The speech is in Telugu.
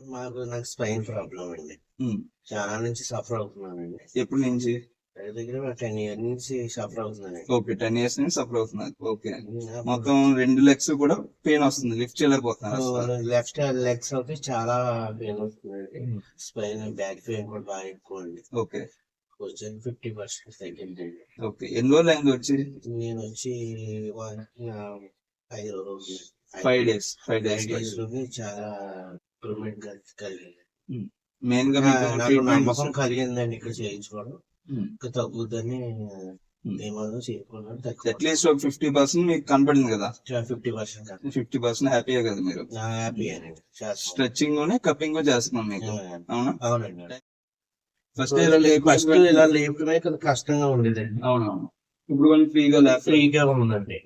నాకు స్పైన్ ప్రాబ్లం అండి. చాలా నుంచి సఫర్ అవుతున్నానండి. ఎప్పటి నుంచి? దగ్గర 10 years నుంచి సఫర్ అవుతున్నానండి. ఓకే, 10 years నుంచి సఫర్ అవుతున్నారు. ఓకే, మొత్తం 2 legs కూడా పెయిన్ వస్తుంది, లిఫ్ట్ చేయలేకపోతున్నారు. లెఫ్ట్ లెగ్స్ అయితే చాలా పెయిన్ వస్తుందండి. స్పైన్ బ్యాక్ పెయిన్ కూడా బాగా ఎక్కువ అండి. ఓకే, కొంచెం 50% తగ్గిందండి. ఓకే. ఎన్ని రోజులు అయింది వచ్చి? నేను వచ్చి 5 రోజులు, 5 days. 5 days లోనే చాలా ఇంప్రూవ్మెంట్ కలిగింది. మెయిన్ గా నాకు నమ్మకం కలిగిందండి ఇక్కడ చేయించుకోవడం. ఇంకా తగ్గుద్దని ఏమన్నా చేయకుండా అట్లీస్ట్ ఒక 50% మీకు కనపడింది కదా. 50% హ్యాపీయే కదా మీరు? హ్యాపీ అండి. స్ట్రెచ్చింగ్ కప్పింగ్ చేస్తున్నాం మీకు, అవునా? అవునండి. ఫస్ట్ ఇలా లేపడమే కదా కష్టంగా ఉండేదండి. అవునవును. ఇప్పుడు ఫ్రీగా ఉందండి.